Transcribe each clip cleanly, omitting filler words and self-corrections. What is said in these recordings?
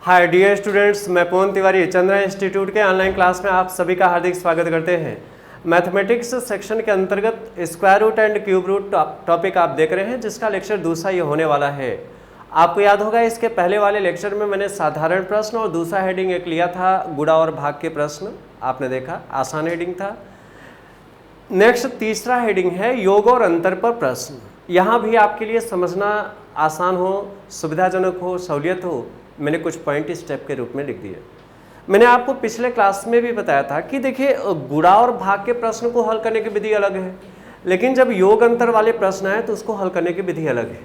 Hi dear students, मैं पवन Tiwari Chandra institute के online class में आप सभी का हार्दिक स्वागत करते हैं। मैथमेटिक्स सेक्शन के अंतर्गत square root and cube root topic आप देख रहे हैं, जिसका लेक्चर दूसरा ये होने वाला है। आपको याद होगा इसके पहले वाले लेक्चर में मैंने साधारण प्रश्न और दूसरा हेडिंग एक लिया था गुणा और भाग के प्रश्न, आपने देखा आसान हेडिंग था। नेक्स्ट तीसरा हेडिंग है योग और अंतर पर प्रश्न। यहाँ भी आपके लिए समझना आसान हो, सुविधाजनक हो, सहूलियत हो, मैंने कुछ पॉइंट स्टेप के रूप में लिख दिए। मैंने आपको पिछले क्लास में भी बताया था कि देखिए गुणा और भाग के प्रश्न को हल करने की विधि अलग है, लेकिन जब योग अंतर वाले प्रश्न आए तो उसको हल करने की विधि अलग है।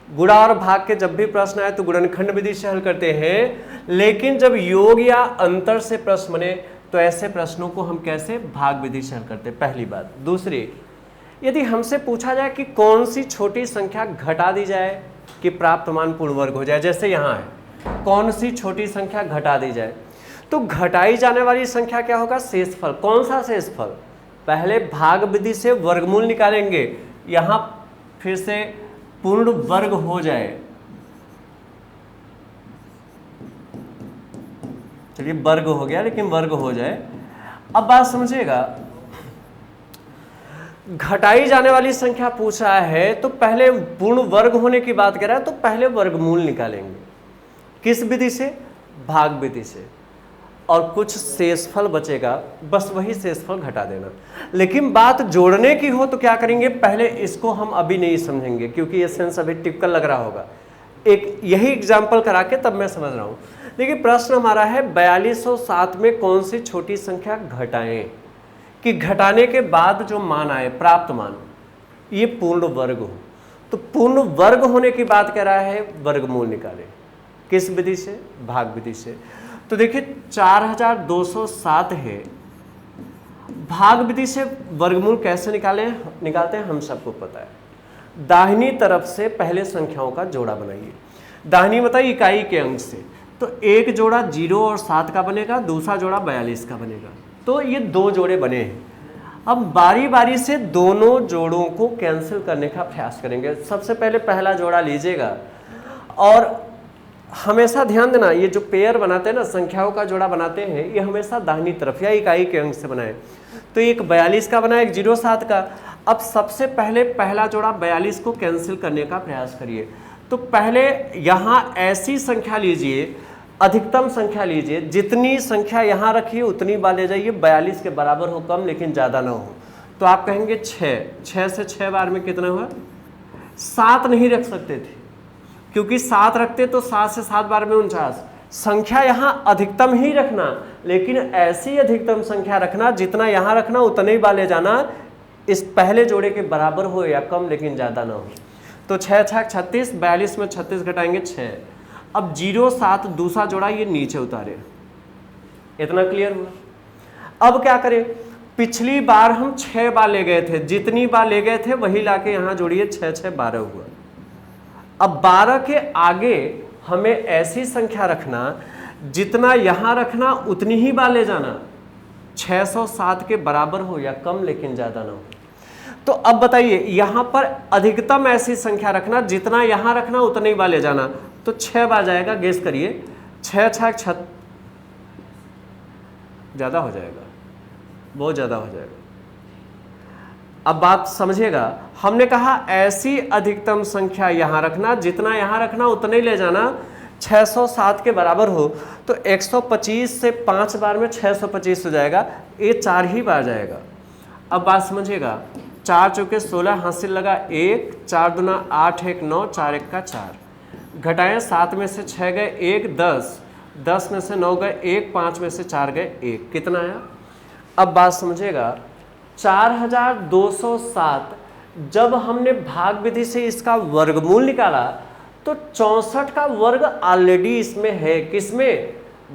गुणा और भाग के जब भी प्रश्न आए तो गुणनखंड विधि से हल करते हैं, लेकिन जब योग या अंतर से प्रश्न बने तो ऐसे प्रश्नों को हम कैसे भाग विधि से हल करते हैं, पहली बात। दूसरी, यदि हमसे पूछा जाए कि कौन सी छोटी संख्या घटा दी जाए कि प्राप्त मान पूर्ण वर्ग हो जाए, जैसे यहाँ है कौन सी छोटी संख्या घटा दी जाए, तो घटाई जाने वाली संख्या क्या होगा, शेषफल। कौन सा शेषफल, पहले भाग विधि से वर्गमूल निकालेंगे, यहाँ फिर से पूर्ण वर्ग हो जाए, चलिए वर्ग हो गया लेकिन वर्ग हो जाए। अब बात समझिएगा, घटाई जाने वाली संख्या पूछ रहा है तो पहले पूर्ण वर्ग होने की बात कर रहा है तो पहले वर्गमूल निकालेंगे, किस विधि से, भाग विधि से, और कुछ शेषफल बचेगा, बस वही शेषफल घटा देना। लेकिन बात जोड़ने की हो तो क्या करेंगे, पहले इसको हम अभी नहीं समझेंगे क्योंकि ये सेंस अभी टिपिकल लग रहा होगा, एक यही एग्जाम्पल करा के तब मैं समझ रहा हूँ। देखिए प्रश्न हमारा है 4207 में कौन सी छोटी संख्या घटाएं कि घटाने के बाद जो मान आए, प्राप्त मान, ये पूर्ण वर्ग हो। तो पूर्ण वर्ग होने की बात कह रहा है, वर्गमूल निकाले, किस विधि से, भाग विधि से। तो देखिए 4207 है, भाग विधि से वर्गमूल कैसे निकालते हैं हम सबको पता है। दाहिनी तरफ से पहले संख्याओं का जोड़ा बनाइए, दाहिनी बताइए इकाई के अंक से, तो एक जोड़ा 0 और 7 का बनेगा, दूसरा जोड़ा 42 का बनेगा, तो ये दो जोड़े बने हैं। अब बारी बारी से दोनों जोड़ों को कैंसिल करने का प्रयास करेंगे। सबसे पहले पहला जोड़ा लीजिएगा और हमेशा ध्यान देना, ये जो पेयर बनाते हैं ना, संख्याओं का जोड़ा बनाते हैं, ये हमेशा दाहिनी तरफ या इकाई के अंक से बनाए। तो एक 42 का बना, एक 07 का। अब सबसे पहले पहला जोड़ा 42 को कैंसिल करने का प्रयास करिए। तो पहले यहाँ ऐसी संख्या लीजिए, अधिकतम संख्या लीजिए, जितनी संख्या यहाँ रखिए उतनी बार ले जाइए, 42 के बराबर हो, कम लेकिन ज़्यादा ना हो। तो आप कहेंगे 6 से 6 बार में कितना हुआ, 7 नहीं रख सकते थे क्योंकि 7 रखते तो 7 से 7 बार में 49। संख्या यहाँ अधिकतम ही रखना, लेकिन ऐसी अधिकतम संख्या रखना जितना यहाँ रखना उतने ही बार ले जाना, इस पहले जोड़े के बराबर हो या कम लेकिन ज़्यादा ना हो। तो 6 6 36, 42 में 36 घटाएंगे 6। अब 07 दूसरा जोड़ा ये नीचे उतारे, इतना क्लियर हुआ। अब क्या करें, पिछली बार हम 6 बार ले गए थे, जितनी बार ले गए थे वही लाके यहाँ जोड़िए, 6 6 12 हुआ। अब 12 के आगे हमें ऐसी संख्या रखना, जितना यहाँ रखना उतनी ही बार ले जाना, 607 के बराबर हो या कम लेकिन ज़्यादा ना हो। तो अब बताइए यहाँ पर अधिकतम ऐसी संख्या रखना, जितना यहाँ रखना उतना ही बार ले जाना, तो 6 बार जाएगा, गेस करिए, 6 6 ज़्यादा हो जाएगा, बहुत ज़्यादा हो जाएगा। अब बात समझिएगा, हमने कहा ऐसी अधिकतम संख्या यहाँ रखना, जितना यहाँ रखना उतना ही ले जाना, 607 के बराबर हो। तो 125 से 5 बार में 625 हो जाएगा, ये 4 ही बार जाएगा। अब बात समझिएगा, 4 चौके 16, हासिल लगा 1, 4 दूना 8, 1 9, 4 1 का 4, घटाएं 7 में से 6 गए 1, 10, 10 में से 9 गए 1, 5 में से 4 गए 1, कितना आया। अब बात समझिएगा, 4207 जब हमने भाग विधि से इसका वर्गमूल निकाला तो 64 का वर्ग ऑलरेडी इसमें है, किसमें,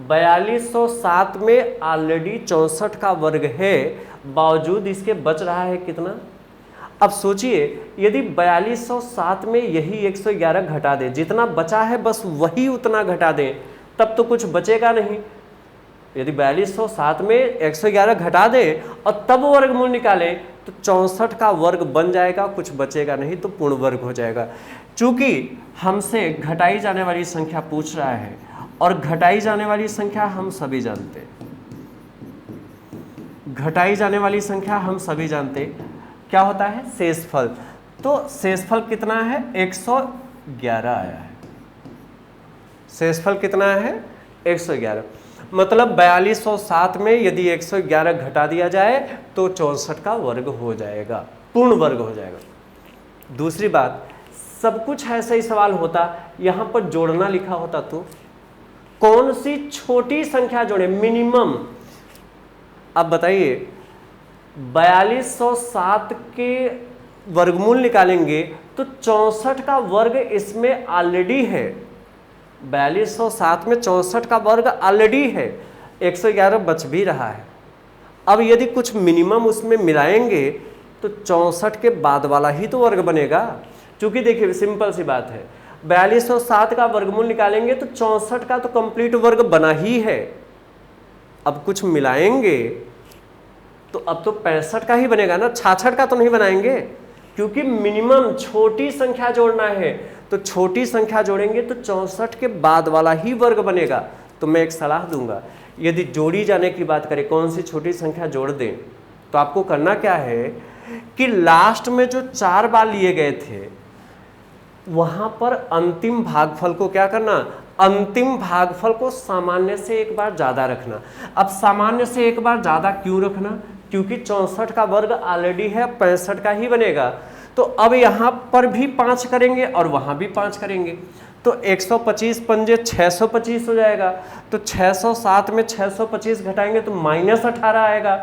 4207 में ऑलरेडी 64 का वर्ग है, बावजूद इसके बच रहा है कितना। अब सोचिए, यदि 4207 में यही 111 घटा दें, जितना बचा है बस वही उतना घटा दें, तब तो कुछ बचेगा नहीं। यदि 4207 में 111 घटा दें और तब वर्गमूल निकालें तो 64 का वर्ग बन जाएगा, कुछ बचेगा नहीं, तो पूर्ण वर्ग हो जाएगा। चूंकि हमसे घटाई जाने वाली संख्या पूछ रहा है और घटाई जाने वाली संख्या हम सभी जानते हैं, घटाई जाने वाली संख्या हम सभी जानते हैं क्या होता है, शेषफल। तो शेषफल कितना है, 111 आया है। शेषफल कितना है, 111। मतलब 4207 में यदि 111 घटा दिया जाए तो 64 का वर्ग हो जाएगा, पूर्ण वर्ग हो जाएगा। दूसरी बात, सब कुछ ऐसा ही सवाल होता, यहां पर जोड़ना लिखा होता तो कौन सी छोटी संख्या जोड़े, मिनिमम। अब बताइए 4207 के वर्गमूल निकालेंगे तो 64 का वर्ग इसमें ऑलरेडी है, 4207 में 64 का वर्ग ऑलरेडी है, 111 बच भी रहा है। अब यदि कुछ मिनिमम उसमें मिलाएंगे तो 64 के बाद वाला ही तो वर्ग बनेगा। क्योंकि देखिए सिंपल सी बात है, 4207 का वर्गमूल निकालेंगे तो 64 का तो कंप्लीट वर्ग बना ही है। अब कुछ मिलाएंगे तो अब तो 65 का ही बनेगा ना, 66 का तो नहीं बनाएंगे, क्योंकि मिनिमम छोटी संख्या जोड़ना है। तो छोटी संख्या जोड़ेंगे तो 64 के बाद वाला ही वर्ग बनेगा। तो मैं एक सलाह दूंगा, यदि जोड़ी जाने की बात करें कौन सी छोटी संख्या जोड़ दें, तो आपको करना क्या है कि लास्ट में जो 4 बार लिए गए थे वहां पर अंतिम भागफल को क्या करना, अंतिम भागफल को सामान्य से एक बार ज्यादा रखना। अब सामान्य से एक बार ज्यादा क्यों रखना, क्योंकि 64 का वर्ग ऑलरेडी है, 65 का ही बनेगा। तो अब यहां पर भी 5 करेंगे और वहां भी 5 करेंगे तो 125 पंजे 625 हो जाएगा। तो 607 में 625 घटाएंगे तो -18 आएगा।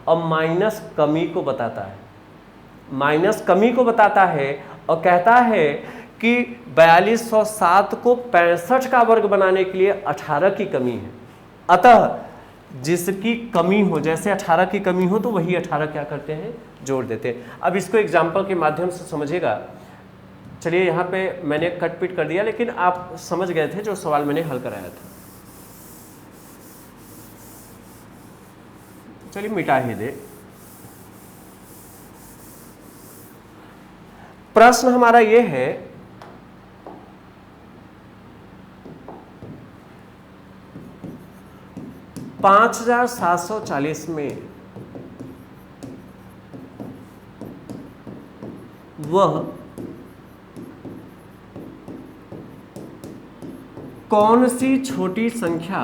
और माइनस कमी को बताता है, माइनस कमी को बताता है और कहता है कि 4207 को 65 का वर्ग बनाने के लिए 18 की कमी है। अतः जिसकी कमी हो, जैसे 18 की कमी हो तो वही 18 क्या करते हैं, जोड़ देते हैं। अब इसको एग्जाम्पल के माध्यम से समझिएगा। चलिए यहाँ पे मैंने कट पीट कर दिया, लेकिन आप समझ गए थे जो सवाल मैंने हल कराया था। चलिए मिटा ही दे। प्रश्न हमारा ये है, पांच 5740 में वह कौन सी छोटी संख्या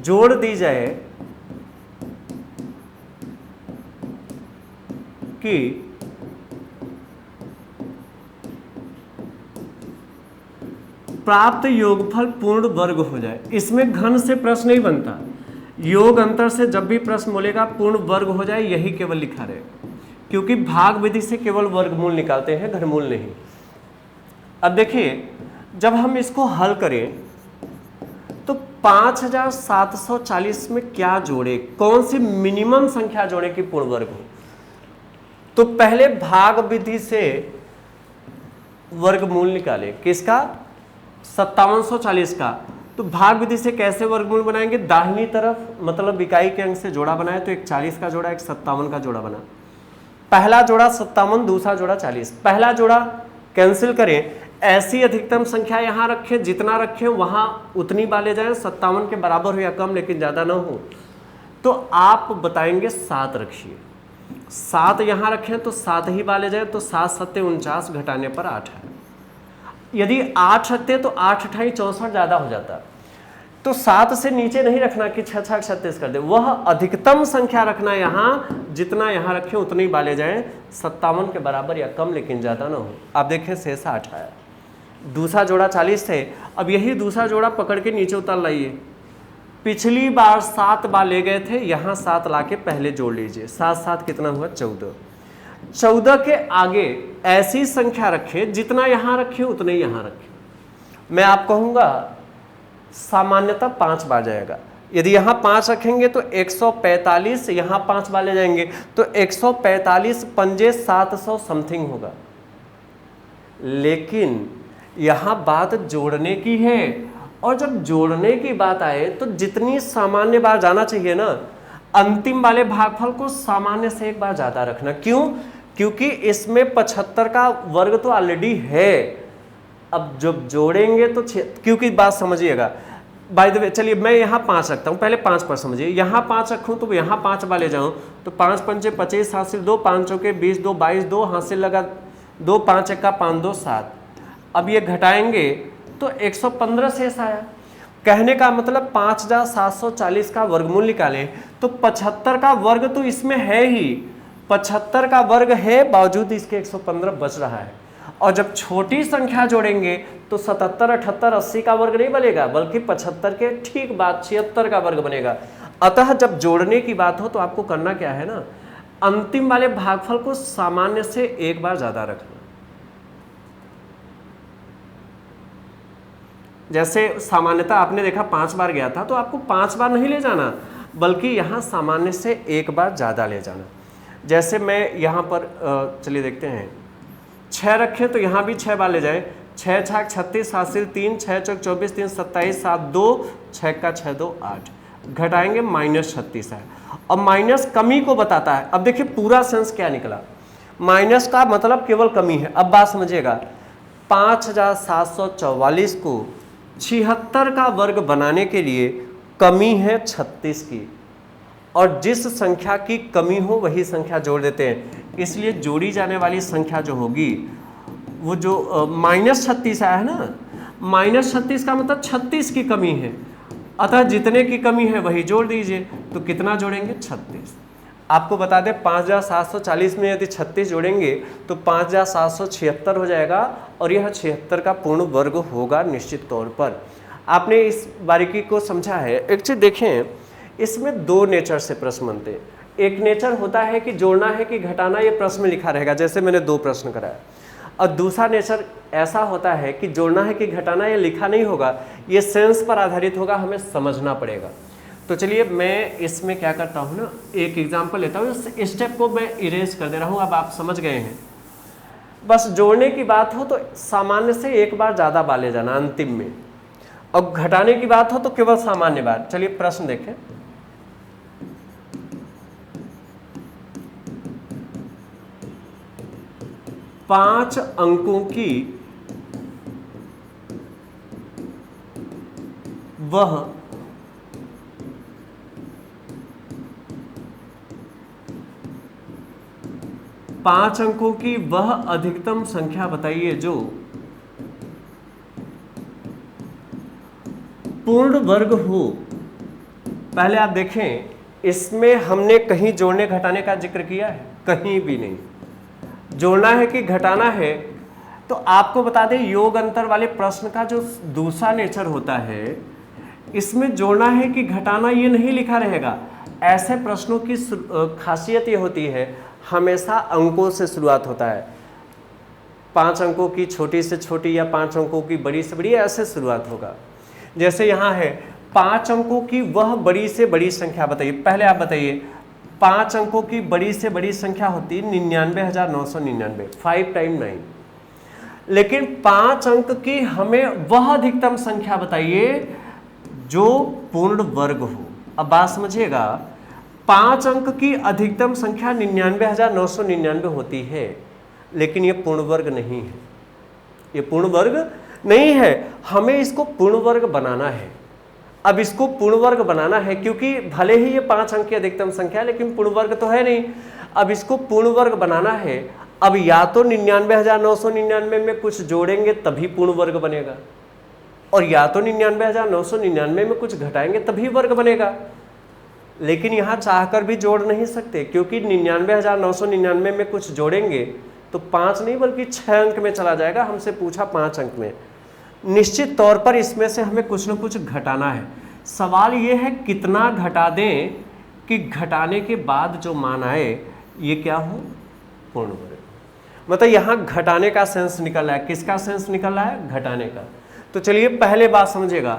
जोड़ दी जाए कि प्राप्त योगफल पूर्ण वर्ग हो जाए। इसमें घन से प्रश्न नहीं बनता, योग अंतर से जब भी प्रश्न बोलेगा पूर्ण वर्ग हो जाए यही केवल लिखा रहे, क्योंकि भाग विधि से केवल वर्गमूल निकालते हैं, घनमूल नहीं। अब देखिए जब हम इसको हल करें तो 5740 में क्या जोड़े, कौन सी मिनिमम संख्या जोड़े कि पूर्ण वर्ग हो। तो पहले भाग विधि से वर्गमूल निकाले, किसका, 5740 का। तो भाग विधि से कैसे वर्गमूल बनाएंगे, दाहिनी तरफ मतलब इकाई के अंक से जोड़ा बनाए तो एक 40 का जोड़ा, एक 57 का जोड़ा बना। पहला जोड़ा 57, दूसरा जोड़ा 40। पहला जोड़ा कैंसिल करें, ऐसी अधिकतम संख्या यहां रखें, जितना रखें वहां उतनी बाले जाएं, 57 के बराबर हो या कम लेकिन ज्यादा ना हो। तो आप बताएंगे 7 रखिए, 7 यहां रखें तो 7 ही बाले जाए, तो 7 7 49 घटाने पर 8 है। यदि 8 रखते तो 8 अठाई 64 ज्यादा हो जाता। तो 7 से नीचे नहीं रखना कि 6 6 36 कर दे, वह अधिकतम संख्या रखना यहां, जितना यहां रखें उतनी बाले जाएं, 57 के बराबर या कम लेकिन ज्यादा ना हो। आप देखें शेष 8 आया। दूसरा जोड़ा 40 थे, अब यही दूसरा जोड़ा पकड़ के नीचे उतार लाइए। पिछली बार 7 बार ले गए थे, यहां 7 लाके पहले जोड़ लीजिए, 7 7 कितना हुआ 14। 14 के आगे ऐसी संख्या रखें, जितना यहां रखें उतने यहां रखें। मैं आप कहूंगा सामान्यतः 5 बार जाएगा। यदि यहां 5 रखेंगे तो 145, यहां 5 बार ले जाएंगे तो 145 पंजे 700 समथिंग होगा। लेकिन यहां बात जोड़ने की है, और जब जोड़ने की बात आए तो जितनी सामान्य बार जाना चाहिए ना, अंतिम वाले भागफल को सामान्य से एक बार ज्यादा रखना। क्यों, क्योंकि इसमें 75 का वर्ग तो ऑलरेडी है। अब जब जोड़ेंगे तो क्योंकि बात समझिएगा, बाय द वे चलिए मैं यहाँ 5 रखता हूँ, पहले 5 पर समझिए। यहाँ 5 रखूँ तो यहाँ 5 वाले जाऊँ तो 5 पंचे 25 हासिल 2, 5 चौके 20, 2 22, 2 हासिल लगा 2, 5 एक्का 5 2 7। अब ये घटाएंगे तो 115 शेष आया। कहने का मतलब 5740 का वर्गमूल निकालें तो 75 का वर्ग तो इसमें है ही, 75 का वर्ग है, बावजूद इसके 115 बच रहा है। और जब छोटी संख्या जोड़ेंगे तो 77, 78, 80 का वर्ग नहीं बनेगा, बल्कि 75 के ठीक बाद 76 का वर्ग बनेगा। अतः जब जोड़ने की बात हो तो आपको करना क्या है ना, अंतिम वाले भागफल को सामान्य से एक बार ज्यादा रखना। जैसे सामान्यता आपने देखा 5 बार गया था, तो आपको 5 बार नहीं ले जाना, बल्कि यहाँ सामान्य से एक बार ज़्यादा ले जाना। जैसे मैं यहाँ पर चलिए देखते हैं, 6 रखें तो यहाँ भी 6 बार ले जाए। 6 छाक 36 हासिल 3, 6 चौक 24, 3 27, 7 2, 6 का 6 2 8। घटाएंगे -36 है, और माइनस कमी को बताता है। अब देखिए पूरा सेंस क्या निकला, माइनस का मतलब केवल कमी है। अब बात समझिएगा, 5744 को 76 का वर्ग बनाने के लिए कमी है 36 की, और जिस संख्या की कमी हो वही संख्या जोड़ देते हैं। इसलिए जोड़ी जाने वाली संख्या जो होगी वो जो -36 आया है ना, -36 का मतलब 36 की कमी है, अतः जितने की कमी है वही जोड़ दीजिए। तो कितना जोड़ेंगे? 36। आपको बता दें 5740 में यदि 36 जोड़ेंगे तो 5776 हो जाएगा, और यह 76 का पूर्ण वर्ग होगा निश्चित तौर पर। आपने इस बारीकी को समझा है। एक चीज देखें, इसमें 2 नेचर से प्रश्न बनते हैं। एक नेचर होता है कि जोड़ना है कि घटाना, ये प्रश्न में लिखा रहेगा, जैसे मैंने 2 प्रश्न कराया। और दूसरा नेचर ऐसा होता है कि जोड़ना है कि घटाना, ये लिखा नहीं होगा, ये सेंस पर आधारित होगा, हमें समझना पड़ेगा। तो चलिए मैं इसमें क्या करता हूँ ना, एक एग्जाम्पल लेता हूँ। इस स्टेप को मैं इरेज कर दे रहा हूँ, अब आप समझ गए हैं। बस जोड़ने की बात हो तो सामान्य से एक बार ज़्यादा बार ले जाना अंतिम में, और घटाने की बात हो तो केवल सामान्य बार। चलिए प्रश्न देखें, पांच अंकों की वह अधिकतम संख्या बताइए जो पूर्ण वर्ग हो। पहले आप देखें, इसमें हमने कहीं जोड़ने घटाने का जिक्र किया है? कहीं भी नहीं। जोड़ना है कि घटाना है, तो आपको बता दें योग अंतर वाले प्रश्न का जो दूसरा नेचर होता है, इसमें जोड़ना है कि घटाना ये नहीं लिखा रहेगा। ऐसे प्रश्नों की खासियत ये होती है, हमेशा अंकों से शुरुआत होता है। 5 अंकों की छोटी से छोटी या 5 अंकों की बड़ी से बड़ी, ऐसे शुरुआत होगा। जैसे यहाँ है 5 अंकों की वह बड़ी से बड़ी संख्या बताइए। पहले आप बताइए, 5 अंकों की बड़ी से बड़ी संख्या होती है 99,999, 5 टाइम 9। लेकिन 5 अंक की हमें वह अधिकतम संख्या बताइए जो पूर्ण वर्ग हो। अब बात समझिएगा, 5 अंक की अधिकतम संख्या 99,999 होती है, लेकिन यह पूर्ण वर्ग नहीं है। ये पूर्ण वर्ग नहीं है, हमें इसको पूर्ण वर्ग बनाना है। अब इसको पूर्ण वर्ग बनाना है, क्योंकि भले ही ये 5 अंक की अधिकतम संख्या है, लेकिन पूर्ण वर्ग तो है नहीं। अब इसको पूर्ण वर्ग बनाना है। अब या तो 99,999 में कुछ जोड़ेंगे तभी पूर्ण वर्ग बनेगा, और या तो 99,999 में कुछ घटाएंगे तभी वर्ग बनेगा। लेकिन यहाँ चाहकर भी जोड़ नहीं सकते, क्योंकि 99,999 में कुछ जोड़ेंगे तो 5 नहीं बल्कि 6 अंक में चला जाएगा। हमसे पूछा 5 अंक में, निश्चित तौर पर इसमें से हमें कुछ न कुछ घटाना है। सवाल ये है कितना घटा दें कि घटाने के बाद जो मान आए ये क्या हो? पूर्ण वर्ग। मतलब यहाँ घटाने का सेंस निकल रहा है। किसका सेंस निकल रहा है? घटाने का। तो चलिए पहले बात समझिएगा,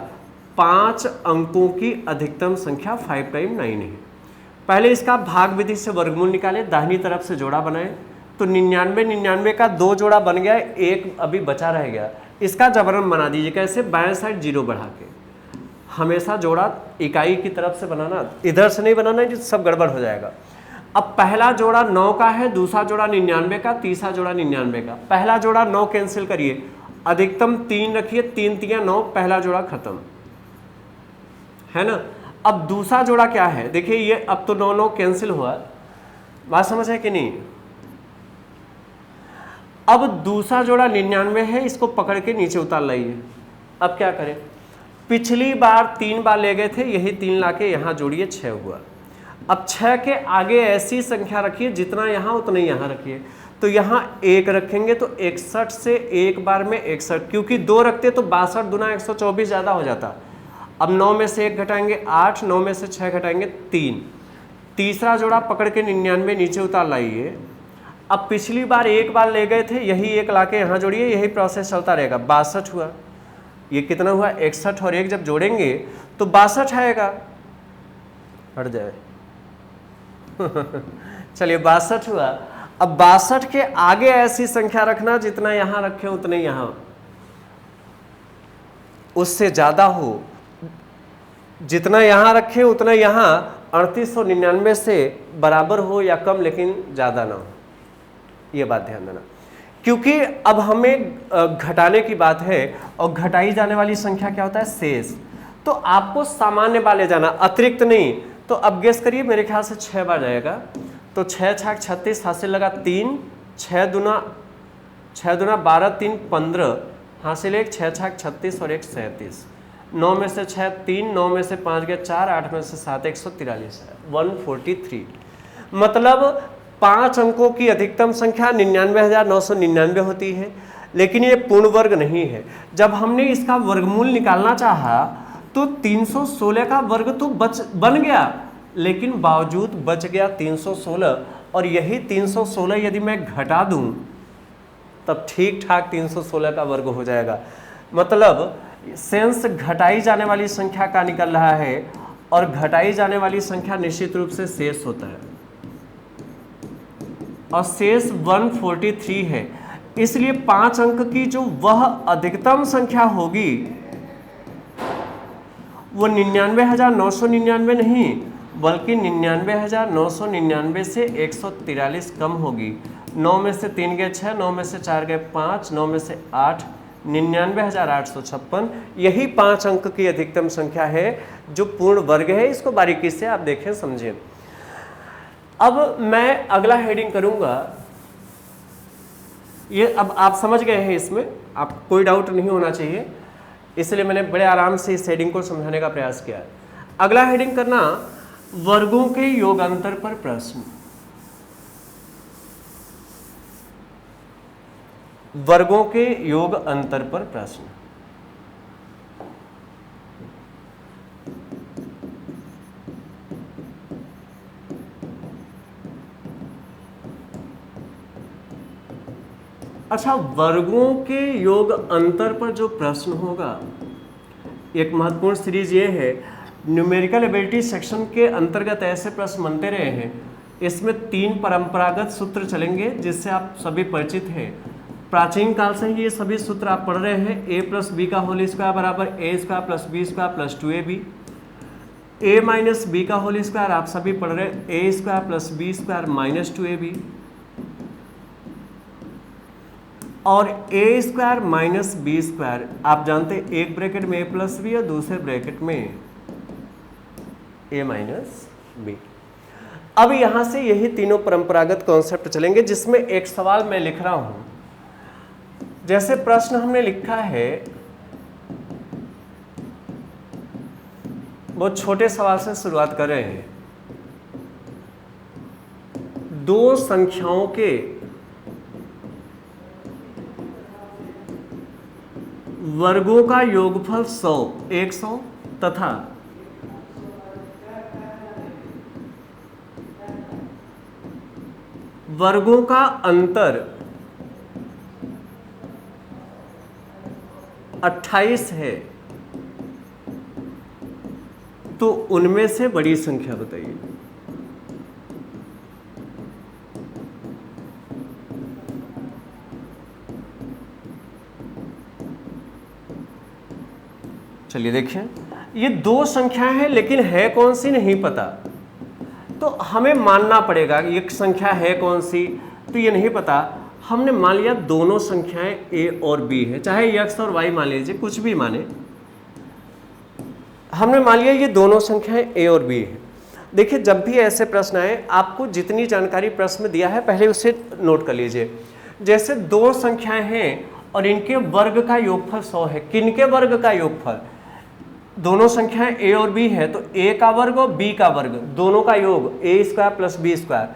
5 अंकों की अधिकतम संख्या 5 टाइम 9 है। पहले इसका भाग विधि से वर्गमूल निकाले, दाहिनी तरफ से जोड़ा बनाए, तो 99 का 2 जोड़ा बन गया, एक अभी बचा रह गया। इसका जबरन बना दीजिए, कैसे? बाएं साइड 0 बढ़ा के। हमेशा जोड़ा इकाई की तरफ से बनाना, इधर से नहीं बनाना, सब गड़बड़ हो जाएगा। अब पहला जोड़ा 9 का है, दूसरा जोड़ा 99 का, तीसरा जोड़ा 99 का। पहला जोड़ा 9 कैंसिल करिए, अधिकतम 3 रखिए, 3 3 9, पहला जोड़ा खत्म, है ना। अब दूसरा जोड़ा क्या है, देखिए ये अब तो 9 9 कैंसिल हुआ, बात समझ है कि नहीं। अब दूसरा जोड़ा 99 है, इसको पकड़ के नीचे उतार लाइए। अब क्या करें, पिछली बार 3 बार ले गए थे, यही 3 लाके यहाँ जोड़िए, 6 हुआ। अब 6 के आगे ऐसी संख्या रखिए, जितना यहाँ उतना ही यहाँ रखिए। तो यहाँ 1 रखेंगे तो 61 से एक बार में 61, क्योंकि 2 रखते तो 62 दूना 124 ज़्यादा हो जाता। अब 9 में से 1 घटाएंगे 8, 9 में से 6 घटाएंगे 3। तीसरा जोड़ा पकड़ के 99 नीचे उतार लाइए। अब पिछली बार एक बार ले गए थे, यही 1 लाके यहाँ जोड़िए, यही प्रोसेस चलता रहेगा। 62 हुआ, ये कितना हुआ 61, और 1 जब जोड़ेंगे तो 62 आएगा, हट जाए चलिए 62 हुआ। अब 62 के आगे ऐसी संख्या रखना, जितना यहां रखे उतने यहां, उससे ज्यादा हो, जितना यहां रखे उतना यहां 3899 से बराबर हो या कम, लेकिन ज्यादा ना हो। यह बात ध्यान देना, क्योंकि अब हमें घटाने की बात है, और घटाई जाने वाली संख्या क्या होता है, शेष। तो आपको सामान्य बार ले जाना, अतिरिक्त नहीं। तो अब गेस करिए, मेरे ख्याल से 6 बार जाएगा, तो 6 छाक 36, हासिल लगा 3, 6 दूना 12, 3 15, हासिल 1, 6 छाक 36 और 1 37। 9 में से 6 3, 9 में से 5 गया 4, 8 में से 7 143 है, 143। मतलब 5 अंकों की अधिकतम संख्या 99,999 होती है, लेकिन ये पूर्ण वर्ग नहीं है। जब हमने इसका वर्गमूल निकालना चाहा तो 316 का वर्ग तो बन गया, लेकिन बावजूद बच गया 316, और यही 316 यदि मैं घटा दूं तब ठीक ठाक 316 का वर्ग हो जाएगा। मतलब सेंस घटाई जाने वाली संख्या का निकल रहा है, और घटाई जाने वाली संख्या निश्चित रूप से शेष होता है, और शेष 143 है। इसलिए 5 अंक की जो वह अधिकतम संख्या होगी वो 99,999 नहीं, बल्कि 99,999 से 143 कम होगी। 9 में से 3 गए 6, 9 में से 4 गए 5, 9 में से 8, 99,856। यही 5 अंक की अधिकतम संख्या है जो पूर्ण वर्ग है। इसको बारीकी से आप देखें, समझें। अब मैं अगला हेडिंग करूंगा, ये अब आप समझ गए हैं, इसमें आप कोई डाउट नहीं होना चाहिए, इसलिए मैंने बड़े आराम से इस हेडिंग को समझाने का प्रयास किया है। अगला हेडिंग करना, वर्गों के योग अंतर पर प्रश्न। वर्गों के योग अंतर पर प्रश्न। अच्छा, वर्गों के योग अंतर पर जो प्रश्न होगा, एक महत्वपूर्ण सीरीज ये है, न्यूमेरिकल एबिलिटी सेक्शन के अंतर्गत ऐसे प्रश्न बनते रहे हैं। इसमें 3 परंपरागत सूत्र चलेंगे जिससे आप सभी परिचित हैं। प्राचीन काल से ही ये सभी सूत्र आप पढ़ रहे हैं। a प्लस बी का होल स्क्वायर बराबर a square plus B square plus 2ab। a minus B का होल स्क्वायर आप सभी पढ़ रहे हैं, a square plus B square minus 2ab। और a square minus B square आप जानते हैं, एक ब्रैकेट में a प्लस बी और दूसरे ब्रैकेट में a माइनस बी। अब यहां से यही तीनों परंपरागत कॉन्सेप्ट चलेंगे, जिसमें एक सवाल मैं लिख रहा हूं। जैसे प्रश्न हमने लिखा है, बहुत छोटे सवाल से शुरुआत कर रहे हैं। दो संख्याओं के वर्गों का योगफल 100 तथा वर्गों का अंतर 28 है, तो उनमें से बड़ी संख्या बताइए। चलिए देखें, ये दो संख्याएं हैं, लेकिन है कौन सी नहीं पता। तो तो हमें मानना पड़ेगा एक संख्या है कौन सी, तो ये नहीं पता, हमने मान लिया दोनों संख्याएं a और b है, चाहे x और y मान लीजिए, कुछ भी माने, हमने मान लिया ये दोनों संख्याएं a और b है। देखिए जब भी ऐसे प्रश्न आए, आपको जितनी जानकारी प्रश्न में दिया है पहले उसे नोट कर लीजिए। जैसे दो संख्याएं हैं और इनके वर्ग का योगफल 100 है, किनके वर्ग का योगफल, दोनों संख्याएं a और b है, तो a का वर्ग और b का वर्ग दोनों का योग a² प्लस b²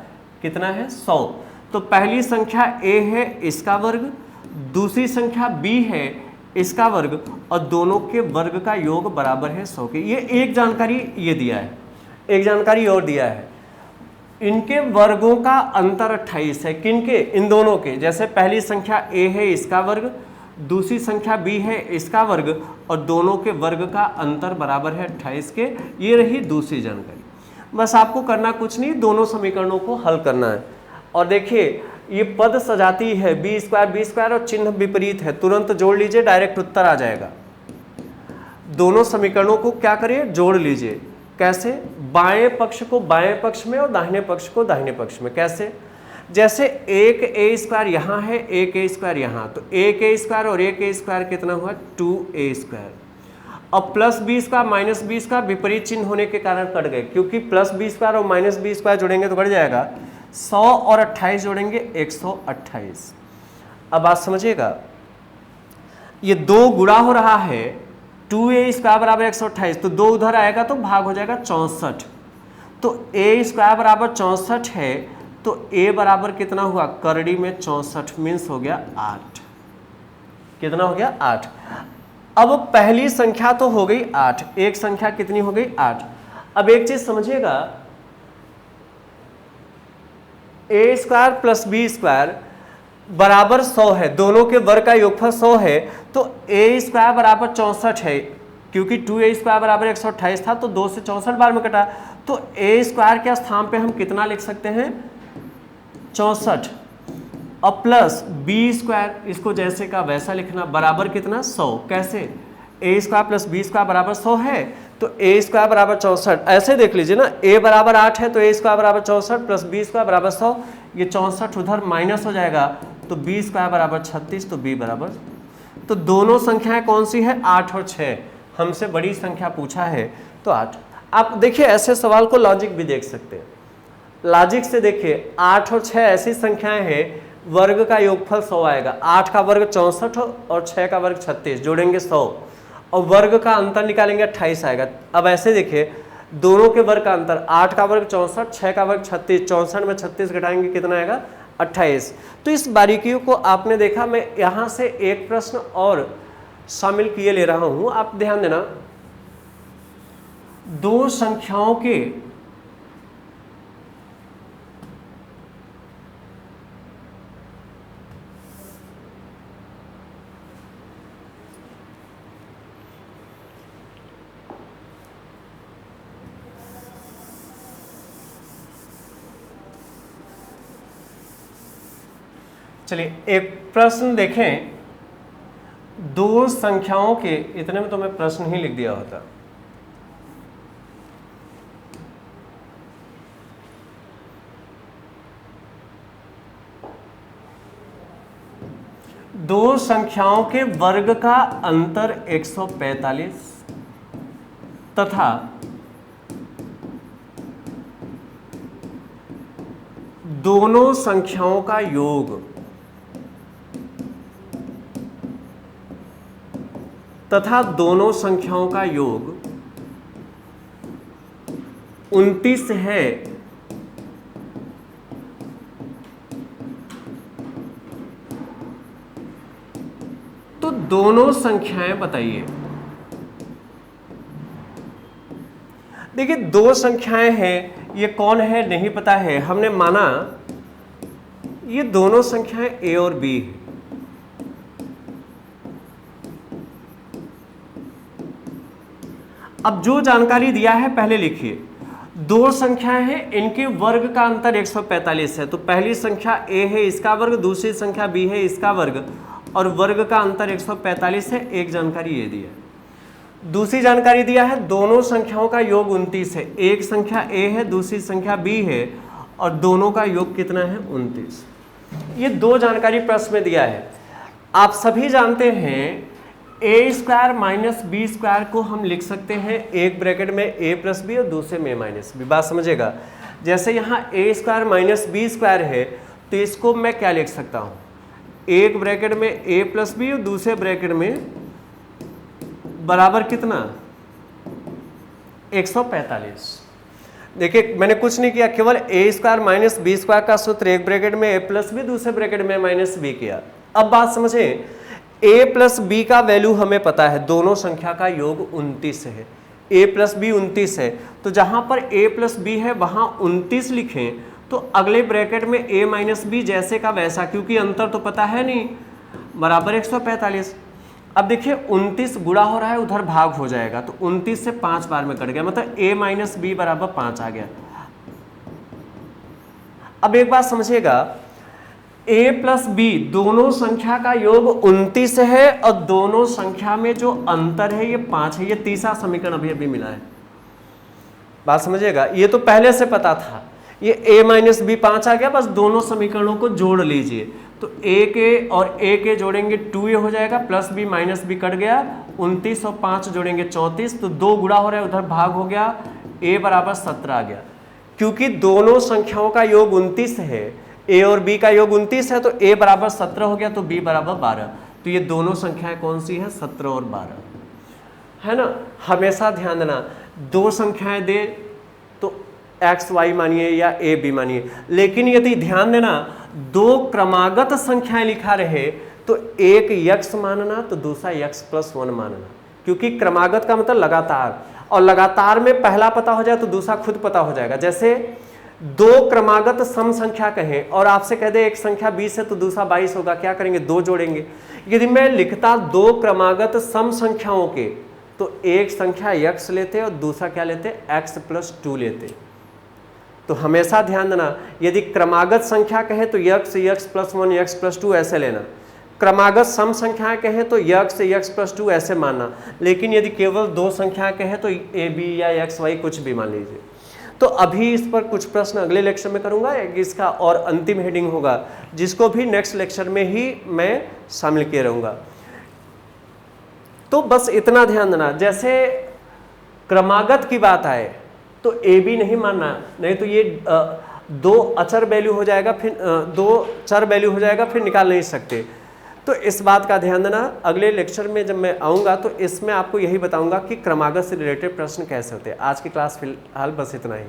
कितना है 100। तो पहली संख्या a है, इसका वर्ग, दूसरी संख्या b है, इसका वर्ग, और दोनों के वर्ग का योग बराबर है 100 के। ये एक जानकारी ये दिया है, एक जानकारी और दिया है, इनके वर्गों का अंतर 28 है, किनके, इन दोनों के। जैसे पहली संख्या a है, इसका वर्ग, दूसरी संख्या b है, इसका वर्ग, और दोनों के वर्ग का अंतर बराबर है 28 के। ये रही दूसरी जानकारी। बस आपको करना कुछ नहीं, दोनों समीकरणों को हल करना है। और देखिए ये पद सजाती है b² और चिन्ह विपरीत है, तुरंत जोड़ लीजिए, डायरेक्ट उत्तर आ जाएगा। दोनों समीकरणों को क्या करिए, जोड़ लीजिए। कैसे, बाएं पक्ष को बाएं पक्ष में और दाहिने पक्ष को दाहिने पक्ष में। कैसे, जैसे एक a² यहाँ है, एक a² यहाँ, तो एक a² और एक a² कितना हुआ 2a²। अब प्लस b² माइनस b² विपरीत चिन्ह होने के कारण कट गए, क्योंकि प्लस b² और माइनस b² जोड़ेंगे तो कट जाएगा, 100 और 28 जोड़ेंगे 128। अब बात समझिएगा, ये दो गुणा हो रहा है, 2a² बराबर 128, तो दो उधर आएगा तो भाग हो जाएगा 64। तो a² बराबर 64 है, तो a बराबर कितना हुआ, करड़ी में 64 मीन्स हो गया 8। कितना हो गया 8। अब पहली संख्या तो हो गई 8, एक संख्या कितनी हो गई 8। अब एक चीज समझिएगा, a² प्लस b² बराबर 100 है, दोनों के वर्ग का योगफल 100 है, तो a² बराबर 64 है, क्योंकि 2a² बराबर 128 था, तो 2 से 64 बार में कटा, तो a² के स्थान पे हम कितना लिख सकते हैं 64, और प्लस b², इसको जैसे का वैसा लिखना, बराबर कितना 100। कैसे, a² प्लस b² बराबर 100 है, तो a² बराबर 64, ऐसे देख लीजिए ना, a बराबर 8 है तो a² बराबर 64 प्लस b² बराबर 100, ये 64 उधर माइनस हो जाएगा, तो b² बराबर 36, तो b बराबर, तो दोनों संख्याएं कौन सी है 8 और 6, हमसे बड़ी संख्या पूछा है तो 8। आप देखिए ऐसे सवाल को लॉजिक भी देख सकते हैं, लॉजिक से देखिए 8 और 6 ऐसी संख्याएं हैं, वर्ग का योगफल 100 आएगा, 8 का वर्ग 64 और 6 का वर्ग 36, जोड़ेंगे 100, और वर्ग का अंतर निकालेंगे 28 आएगा। अब ऐसे देखिए दोनों के वर्ग का अंतर, 8 का वर्ग 64, 6 का वर्ग 36, 64 में 36 घटाएंगे कितना आएगा 28। तो इस बारीकियों को आपने देखा। मैं यहाँ से एक प्रश्न और शामिल किए ले रहा हूँ, आप ध्यान देना। दो संख्याओं के चलिए एक प्रश्न देखें, दो संख्याओं के, इतने में तो मैं प्रश्न ही लिख दिया होता। दो संख्याओं के वर्ग का अंतर 145 तथा दोनों संख्याओं का योग तथा दोनों संख्याओं का योग 29 है, तो दोनों संख्याएं बताइए। देखिए दो संख्याएं हैं, ये कौन है नहीं पता है, हमने माना ये दोनों संख्याएं a और b है। अब जो जानकारी दिया है पहले लिखिए, दो संख्याएं हैं, इनके वर्ग का अंतर 145 है, तो पहली संख्या a है, इसका वर्ग, दूसरी संख्या b है, इसका वर्ग, और वर्ग का अंतर 145 है। एक जानकारी ये दी है। दूसरी जानकारी दिया है दोनों संख्याओं का योग 29 है। एक संख्या a है, दूसरी संख्या b है और दोनों का योग कितना है 29। ये दो जानकारी प्रश्न में दिया है। आप सभी जानते हैं a square minus B square को हम लिख सकते हैं एक ब्रैकेट में a प्लस बी और दूसरे में माइनस बी। बात समझेगा, जैसे यहाँ a square minus B square है तो इसको मैं क्या लिख सकता हूँ, एक ब्रैकेट में a प्लस बी और दूसरे ब्रैकेट में बराबर कितना 145। देखिए मैंने कुछ नहीं किया, केवल a square minus B square का सूत्र एक ब्रैकेट में a प्लस बी दूसरे ब्रैकेट में माइनस बी किया। अब बात समझें, a प्लस बी का वैल्यू हमें पता है, दोनों संख्या का योग 29 है, a प्लस बी 29 है, तो जहां पर a प्लस बी है वहां 29 लिखें तो अगले ब्रैकेट में a माइनस बी जैसे का वैसा, क्योंकि अंतर तो पता है नहीं, बराबर 145। अब देखिए 29 गुणा हो रहा है, उधर भाग हो जाएगा तो 29 से 5 बार में कट गया, मतलब a माइनस बी बराबर 5 आ गया। अब एक बात समझिएगा, a प्लस बी दोनों संख्या का योग 29 है और दोनों संख्या में जो अंतर है ये 5 है। ये तीसरा समीकरण अभी अभी मिला है। बात समझिएगा, ये तो पहले से पता था, ये a माइनस बी 5 आ गया, बस दोनों समीकरणों को जोड़ लीजिए तो a के और a के जोड़ेंगे 2a हो जाएगा, plus b minus b cut गया, 29 और 5 जोड़ेंगे 34, तो 2 गुणा हो रहा है, उधर भाग हो गया, a बराबर 17 आ गया। क्योंकि दोनों संख्याओं का योग 29 है, a और b का योग 29 है, तो a बराबर 17 हो गया तो b बराबर 12। तो ये दोनों संख्याएं कौन सी है, 17 और 12, है ना। हमेशा ध्यान देना, दो संख्याएं दे तो एक्स वाई मानिए या ए बी मानिए, लेकिन यदि ध्यान देना दो क्रमागत संख्याएं लिखा रहे तो एक यक्ष मानना तो दूसरा यक्ष प्लस 1 मानना, क्योंकि क्रमागत का मतलब लगातार, और लगातार में पहला पता हो जाए तो दूसरा खुद पता हो जाएगा। जैसे दो क्रमागत सम संख्या कहें और आपसे कह दे एक संख्या 20 है तो दूसरा 22 होगा, क्या करेंगे, दो जोड़ेंगे। यदि मैं लिखता दो क्रमागत सम संख्याओं के तो एक संख्या यक्ष लेते और दूसरा क्या लेते, एक्स प्लस 2 लेते। तो हमेशा ध्यान देना, यदि क्रमागत संख्या कहे तो यक्ष यक्ष प्लस 1 यक्ष प्लस 2 ऐसे लेना, क्रमागत सम संख्याएं कहें तो यक्ष यक्ष प्लस 2 ऐसे मानना, लेकिन यदि केवल दो संख्याएं कहें तो ए बी या एक्स वाई कुछ भी मान लीजिए। तो अभी इस पर कुछ प्रश्न अगले लेक्चर में करूंगा, इसका और अंतिम हेडिंग होगा जिसको भी नेक्स्ट लेक्चर में ही मैं शामिल किए रहूंगा। तो बस इतना ध्यान देना, जैसे क्रमागत की बात आए तो ए बी नहीं मानना, नहीं तो ये दो अचर वैल्यू हो जाएगा, फिर दो चर वैल्यू हो जाएगा, फिर निकाल नहीं सकते। तो इस बात का ध्यान देना, अगले लेक्चर में जब मैं आऊँगा तो इसमें आपको यही बताऊँगा कि क्रमागत से रिलेटेड प्रश्न कैसे होते हैं। आज की क्लास फिलहाल बस इतना ही।